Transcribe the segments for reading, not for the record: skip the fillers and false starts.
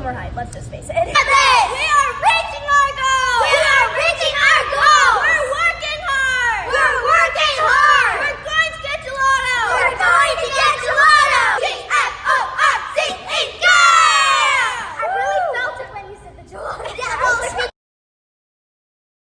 overhyped, let's just face it. We are reaching our goal! We are reaching our goal! We're working hard! We're working hard! We're going to get gelato! We're going to get gelato! GFORCE! Yeah! I really felt it when you said the gelato. Yeah,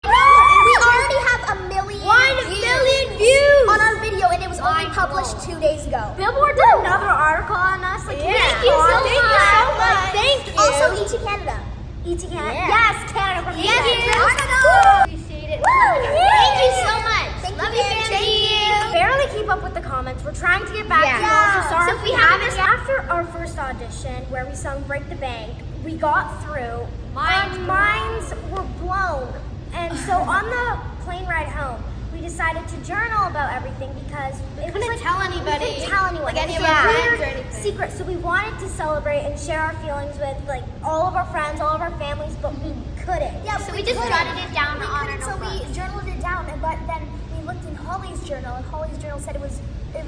well, we already have 1 million views on our video, and it was only published 2 days ago. Billboard did another article on us. Like, Thank you so much. Thank you. Also, E.T. Canada. E.T. Canada. Yeah. Yes, Canada. Thank you. Appreciate it. Thank you so much. Love you, family. Barely keep up with the comments. We're trying to get back to you. Yeah. So sorry So if we we haven't haven't. After our first audition, where we sung "Break the Bank," we got through. Our minds were blown, and so on the plane ride home, we decided to journal about everything because it was like tell anybody. We couldn't tell anyone. Like any It of was our a friends weird or anything. secret. So we wanted to celebrate and share our feelings with like all of our friends, all of our families, but we couldn't. Yeah, so we just jotted it down on our So we notebooks. journaled it down, but then we looked in Holly's journal, and Holly's journal said it was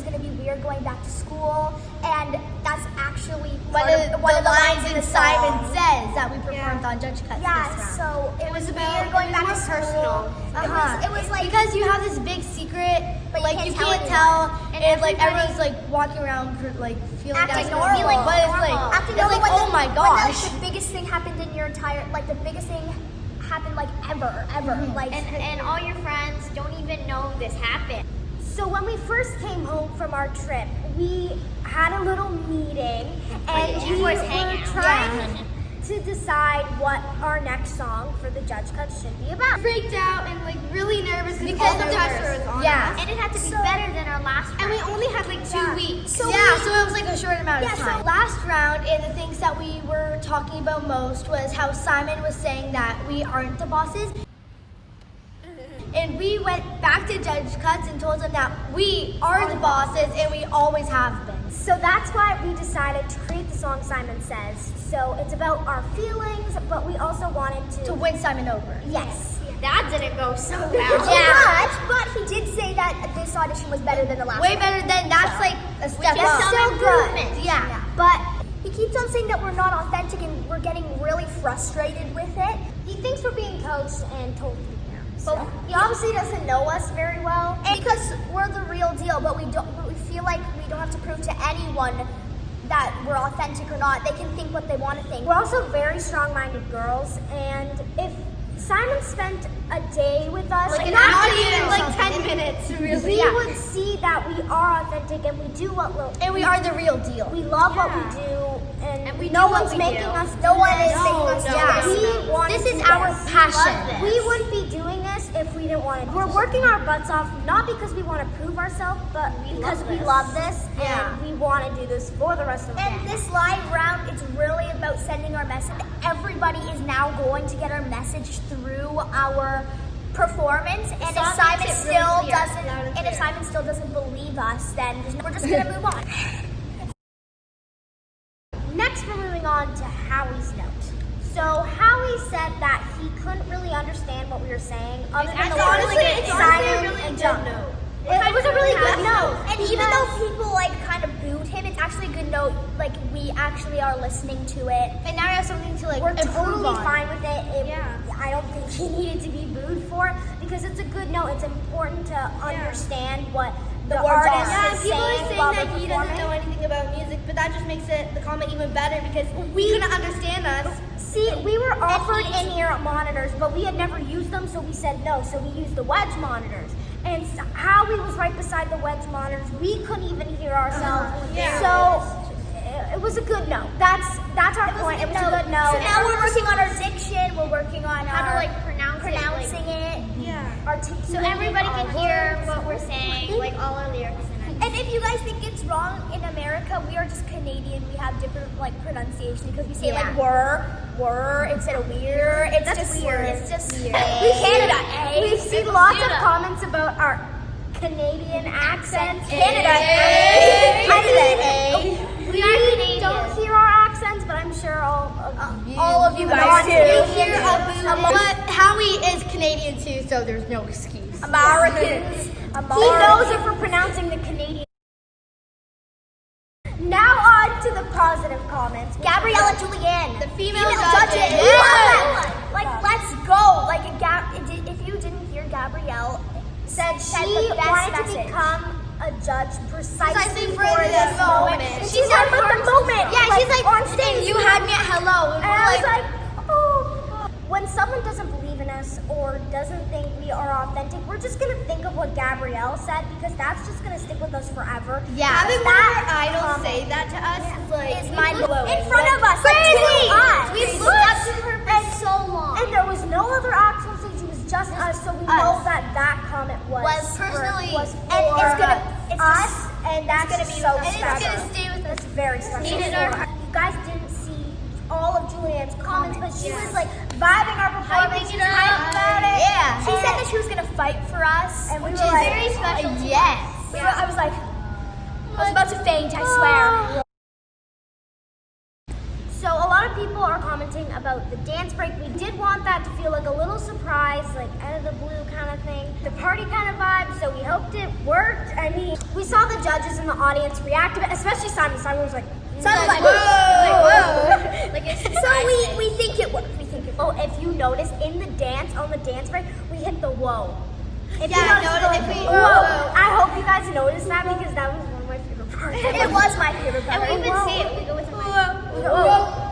going to be weird going back to school, and that's actually One of the lines in Simon Says that we performed on Judge Cuts Yeah, this round. so it was about weird going back to more school. personal. It was like because you have this big secret, But like you you can't can't tell tell, and like everyone's like walking around like feeling acting that's normal, feeling, but it's like acting it's normal like when oh my when gosh. the biggest thing happened in your entire the biggest thing happened like ever like And all your friends don't even know this happened. So when we first came home from our trip, we had a little meeting and we were GFORCE hangout. trying to decide what our next song for the Judge Cuts should be about. Freaked out and like really nervous Because the of pressure us. was on Yeah. us. And it had to be better than our last And we round. only had like 2 weeks. So yeah, we- so it was like a short amount of Yeah, so time. Last round, and the things that we were talking about most was how Simon was saying that we aren't the bosses. And we went back to Judge Cuts and told him that we are the bosses and we always have been. So that's why we decided to create the song Simon Says. So it's about our feelings, but we also wanted To win Simon over. Yes. That didn't go so well. Yeah. but he did say that this audition was better than the last Way one. better than that's like a step is up. some Still good. improvement. Yeah. But he keeps on saying that we're not authentic, and we're getting really frustrated with it. He thinks we're being coached and told to be there. But He obviously doesn't know us very well. and because we're the real deal, but we feel like we don't have to prove to anyone that we're authentic or not. They can think what they want to think. We're also very strong-minded girls, and if Simon spent a day with us, Like an not hour, even like 10 minutes, really. we Yeah. would see that we are authentic and we do what And we are the real deal. we love what we do, and, we no do what one's we making do. us. No do one this. is making us do Yeah. this. We want This to is do our this. passion. We wouldn't be doing this if we didn't want to. We're working our butts off, not because we want to prove ourselves, but because we love this Yeah. and we want to do this for the rest of the And day. this live round, it's really about sending our message. Everybody is now going to get our message through our performance. And if song Simon makes it still really clear, doesn't, loud and and if clear. Simon still doesn't believe us, then we're just gonna move on. Next, we're moving on to Howie's note. So Howie said that he couldn't really understand what we were saying, other than the words it's honestly a silent really and good jump. note. It was a really good note. And even though people like kind of booed him, it's actually a good note. Like we actually are listening to it. And now we have something to like We're improve totally on. fine with it. Yeah. I don't think he needed to be booed for it because it's a good note. It's important to understand what the words artist are. Yeah, is people are saying saying while that they're he doesn't performing. know anything about music, but that just makes it the comment even better because we couldn't understand us. See, we were offered in-ear monitors, but we had never used them, so we said no. So we used the wedge monitors. And Howie was right beside the wedge monitors. We couldn't even hear ourselves. Yeah. So it was a good note. That's our point. It was a good note. So now we're working on our diction. We're working on How to our like pronounce pronouncing it. it. Articulating So everybody our can hear words. what we're saying, like all our lyrics and And if you guys think it's wrong in America, we are just Canadian. We have different like pronunciation because we say like were instead of we're. It's just weird. It's just weird. Canada, eh? We've seen lots of comments about our Canadian accents. Canada, eh? Canada, eh? We don't hear our accents, but I'm sure all of you guys do. We hear but Howie is Canadian too, so there's no excuse. Americans. He knows if we're pronouncing the Canadian. Now on to the positive comments. Gabrielle and Julianne, The female judges. judges. We love Yeah. them. Like, let's go. Like, if you didn't hear, Gabrielle said She the best wanted to message. become a judge precisely for for this this moment. moment. And she's like, the moment. Yeah, she's like, on stage. and you had me at hello. And And we're I was like, like, oh. When someone doesn't believe in us or doesn't think we are authentic, we're just gonna think of what Gabrielle said because that's just gonna stick with us forever. yeah, having one of our idols say that to us is like, It's mind-blowing. In front of us, like, Crazy. to us. We've looked up to her for so long. And there was no other acts on stage, it was just us, so we know that comment was personally- was for and it's gonna- it's us, and that's gonna be so and it's special. gonna stay with us. It's very special. Needed her. You guys didn't see all of Julianne's comments, but she was like vibing our performance, Hyping she it was hyping up. about it. Yeah. She said that she was gonna fight for us, And we which were is like, very special. Yes. I was like, I was about to faint, I swear. So a lot of people are commenting about the dance break. We did want that to feel like a little surprise, like out of the blue kind of thing. The party kind of vibe, so we hoped it worked. I mean, we saw the judges in the audience react to it, especially Simon. Simon was like, whoa. Like it's So we think it worked. We think it worked. Oh, if you noticed in the dance, on the dance break, we hit the whoa. If Yeah, you noticed, notice the if we- whoa. whoa. I hope you guys noticed that because that was one of my favorite parts. It was my favorite part. And we even see it. We go with the mic. We go, whoa.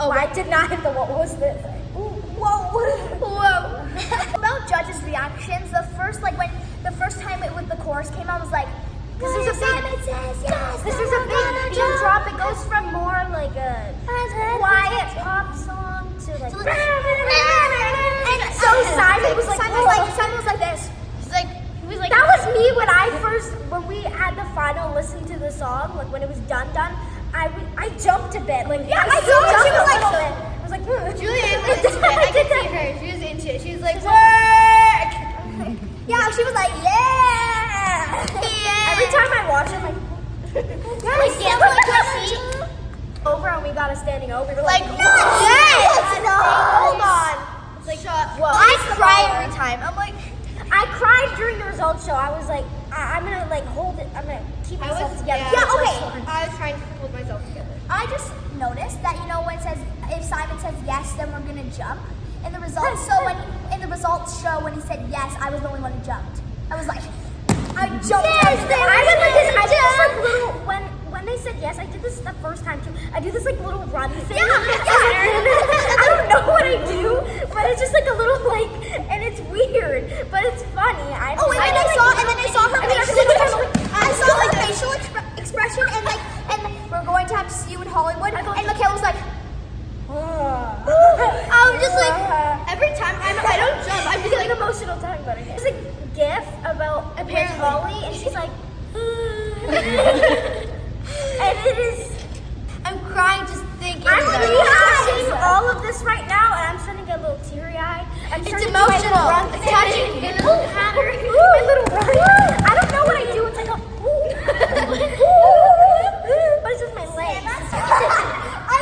Oh, I did not hit the what was this? Whoa. About judges' reactions, the first time the chorus came out, I was like, Because there's a big, beat drop. It goes from more like a quiet pop song to like. and So Simon was like, Simon was like this. He's like, that was me when we had the final listen to the song, like when it was done. I jumped a bit, like Yeah, I still saw it. She jumped was a like- little bit. I was like, Julianne was into it. I could see her. She was into it. She was like, Work! Yeah, she was like, yeah! Every time I watch it, I'm like, like, yeah, like her seat. over and we got a standing over. We're Like, like, yes! Hold on. Like, I cry every time. I'm like, I cried during the results show. I was like, I'm gonna like hold it. I'm gonna keep myself together. yeah, for okay. this one. I was trying to hold myself together. I just noticed that, when it says, if Simon says yes, then we're gonna jump. In the results show, when he said yes, I was the only one who jumped. I was like, I jumped. I did this like little when they said yes. I did this the first time too. I do this like little run thing. I don't know what I do, but it's just like a little like, and it's weird, but it's funny. And then I saw her facial expression. I saw like facial expression, and we're going to have to see you in Hollywood. And Michaela was like, I was just like, Every time I don't jump, I'm I'm just getting like, emotional talking about it. There's a GIF about with Holly, and she's like, and it is. I'm crying just thinking I'm about it. watching all of this right now, and I'm starting to get a little teary-eyed. I'm It's starting to do my emotional. little run It's thing. touching you. My little run. I don't know what I do. It's like a. But it's just my legs. I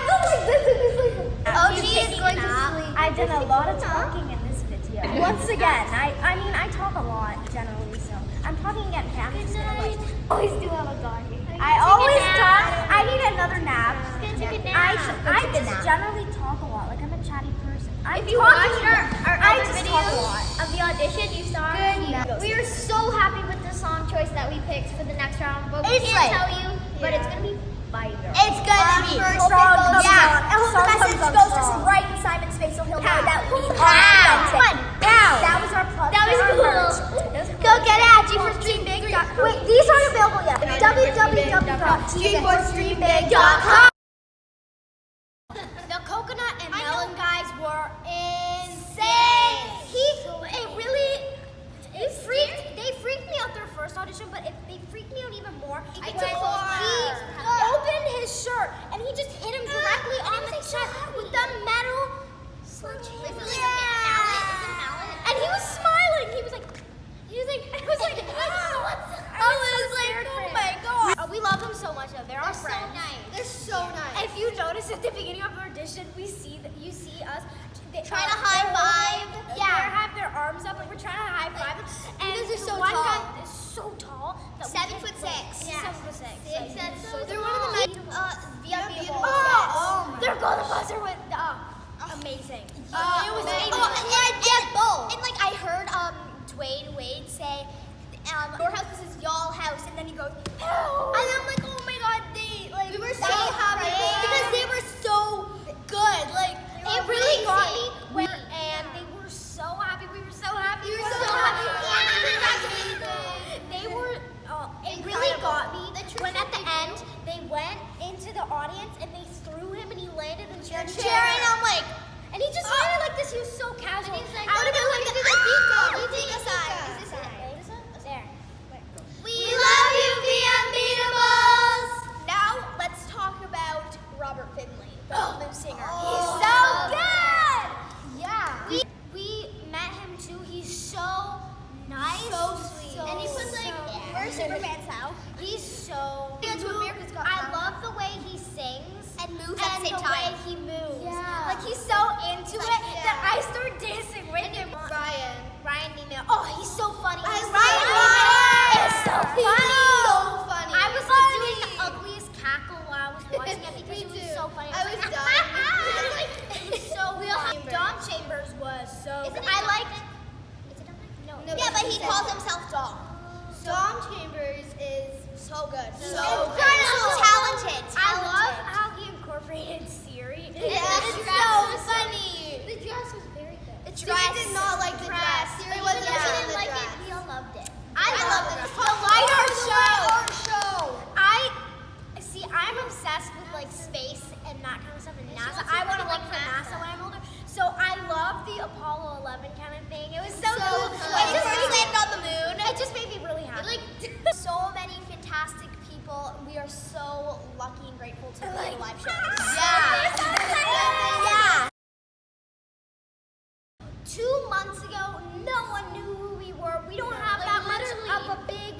go like this, and it's like. Oh, she is going to sleep. I've done a lot of talking in this video. Once again, I mean, I talk a lot generally, so I'm talking again. Always do have a doggy. I always talk. I need another nap. Gonna take a nap. I just generally talk a lot. Like I'm a chatty person. If you watched our I other just talk a videos lot. of the audition, you saw we are so happy with the song choice that we picked for the next round, but we It's can't like- tell you. But it's gonna be fire. It's gonna be. first Song it goes, comes on. and hope Song the message comes on goes strong. just right in Simon's face, so he'll know that we are Wow. authentic. That was our plug. That was for our cool. merch. Go get it at GFORCE Wait, these aren't available yet. www.GFORCEstreambig.com. The coconut and melon guys were insane. They freaked me out their first audition, but they freaked me out even more. He Opened his shirt and he just hit him directly on the chest with the metal sledgehammer. And he was smiling. He was like, I was like, oh my god. We love them so much though. They're our friends. They're so nice. If you notice always at the beginning of our audition, you see us Trying to high five. They have their arms up and we're trying to high five. And Because they're so one tall. guy is so tall. That 7'6". Yeah. 7'6". They're one of the most beautiful. Oh, their golden buzzer was amazing. And like I heard Dwayne Wade say, your house is y'all house, and then he goes, no. And I'm like, oh my god, we were so happy because they were so good. Like It really got me, and they were so happy. We were so happy. We were so happy. They were. It really got me when at the end they went into the audience and they threw him and he landed in the chair. And I'm like, and he just landed like this. He was so casual. And he's like, I would have been like, this is this side. there. We love you, the Unbeatables. Now let's talk about Robert Finley, the lead singer. He's so good. Yeah. We met him too. He's so nice. So sweet. And he puts like, where's Superman's house? He's so. America's Got I love the way he sings and moves at the same time. way he moves. Yeah. Like he's so into it that I start dancing with him. Ryan Nemo. Oh, he's so funny. Ryan is so funny. So funny. I was like doing the ugliest cackle while I was watching it because it was so funny. I was dying. It was so funny. Dom Chambers was so. I liked. Is it Dom? No. Yeah, but he calls himself Dom. Dom Chambers is so good. So talented. I love how he incorporated Siri. It's so funny. The dress was very good. The dress. Did not like the dress. Siri wasn't Even though she feeling didn't the like dress. it, we all loved it. I love it. The light art show. I'm obsessed with like space and that kind of stuff in NASA. I want to work for NASA when I'm older. So I love the Apollo 11 kind of thing. It was so cool. It just landed on the moon. It just made me really happy. So many fantastic people. We are so lucky and grateful to be the live show. Yeah. 2 months ago, no one knew who we were. We don't have that much of a big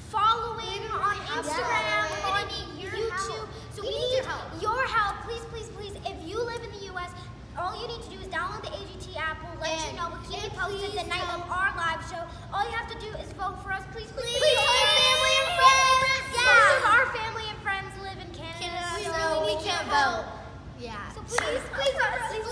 following on Instagram, on YouTube. So we need your help. Please, please, please. If you live in the US, all you need to do is download the AGT app. We'll let you know. We'll keep you posted the night of our live show. All you have to do is vote for us. Please, please, please. Family and friends. Most of our family and friends live in Canada. So we can't vote. So please, please vote for us.